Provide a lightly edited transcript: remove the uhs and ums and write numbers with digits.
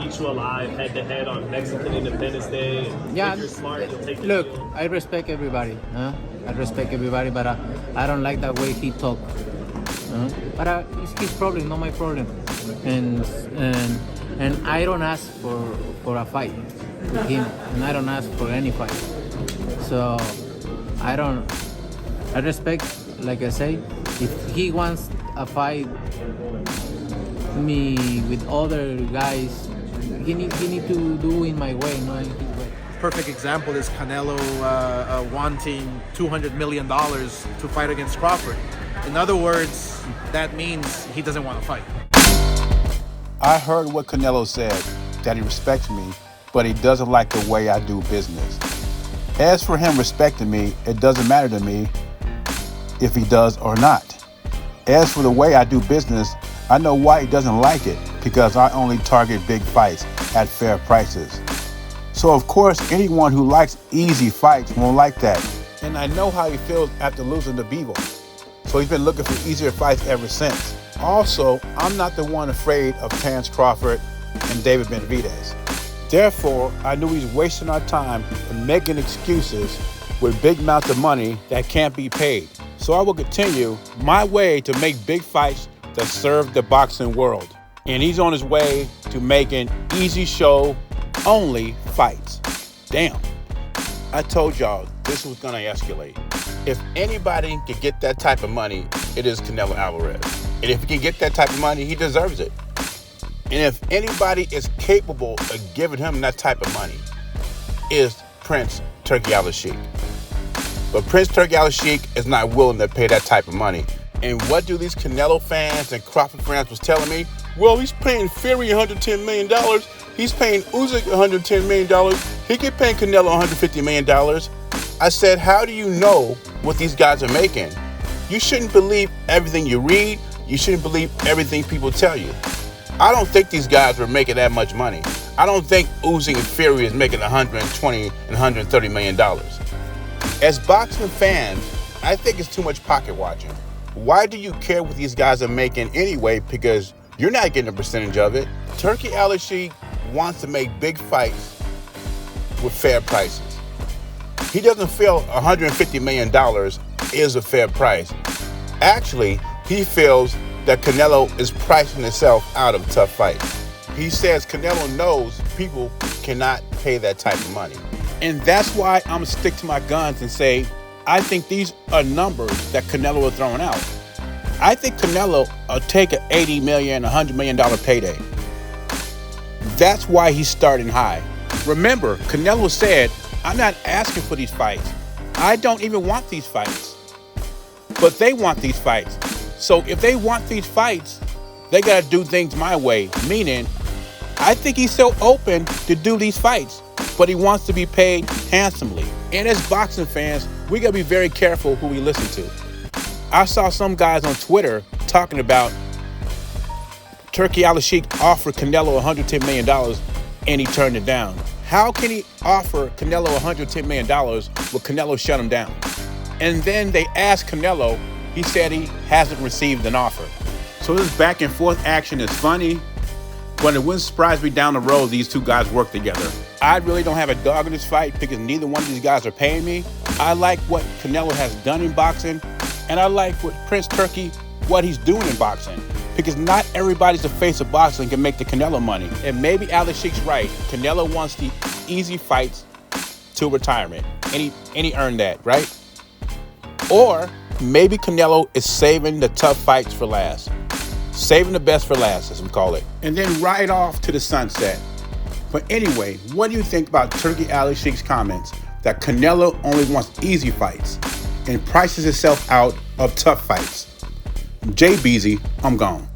eat you alive head to head on Mexican Independence Day. Yeah, if you're smart, you'll take the look, deal. I respect everybody. I respect everybody, but I don't like that way he talk. But it's his problem, not my problem. And and I don't ask for a fight with him, and I don't ask for any fight. So I respect, like I say, if he wants a fight me with other guys, he need to do in my way, not in his way. Perfect example is Canelo wanting $200 million to fight against Crawford. In other words, that means he doesn't want to fight. I heard what Canelo said, that he respects me, but he doesn't like the way I do business. As for him respecting me, it doesn't matter to me if he does or not. As for the way I do business, I know why he doesn't like it, because I only target big fights at fair prices. So of course, anyone who likes easy fights won't like that. And I know how he feels after losing to Bevo. So he's been looking for easier fights ever since. Also, I'm not the one afraid of Terence Crawford and David Benavidez. Therefore, I knew he's wasting our time and making excuses with big amounts of money that can't be paid. So I will continue my way to make big fights that serve the boxing world. And he's on his way to making easy show only fights. Damn. I told y'all this was gonna escalate. If anybody can get that type of money, it is Canelo Alvarez. And if he can get that type of money, he deserves it. And if anybody is capable of giving him that type of money, is Prince Turki Alalshikh. But Prince Turki Alalshikh is not willing to pay that type of money. And what do these Canelo fans and Crawford fans was telling me? Well, he's paying Fury $110 million. He's paying Usyk $110 million. He could pay Canelo $150 million. I said, how do you know what these guys are making? You shouldn't believe everything you read. You shouldn't believe everything people tell you. I don't think these guys were making that much money. I don't think Usyk and Fury is making $120 and $130 million. As boxing fans, I think it's too much pocket watching. Why do you care what these guys are making anyway? Because you're not getting a percentage of it. Turki Alalshikh wants to make big fights with fair prices. He doesn't feel $150 million is a fair price. Actually, he feels that Canelo is pricing himself out of tough fights. He says Canelo knows people cannot pay that type of money. And that's why I'm gonna stick to my guns and say, I think these are numbers that Canelo is throwing out. I think Canelo will take an $80 million, $100 million payday. That's why he's starting high. Remember, Canelo said, I'm not asking for these fights. I don't even want these fights. But they want these fights. So if they want these fights, they gotta do things my way. Meaning, I think he's so open to do these fights, but he wants to be paid handsomely. And as boxing fans, we gotta be very careful who we listen to. I saw some guys on Twitter talking about Turki Alalshikh offered Canelo $110 million and he turned it down. How can he offer Canelo $110 million when Canelo shut him down? And then they asked Canelo, he said he hasn't received an offer. So this back and forth action is funny, but it wouldn't surprise me down the road these two guys work together. I really don't have a dog in this fight because neither one of these guys are paying me. I like what Canelo has done in boxing, and I like what Prince Turki, what he's doing in boxing. Because not everybody's the face of boxing can make the Canelo money. And maybe Alalshikh's right. Canelo wants the easy fights to retirement. And he earned that, right? Or maybe Canelo is saving the tough fights for last. Saving the best for last, as we call it. And then ride off to the sunset. But anyway, what do you think about Turki Alalshikh's comments that Canelo only wants easy fights and prices himself out of tough fights? Jay Beezy, I'm gone.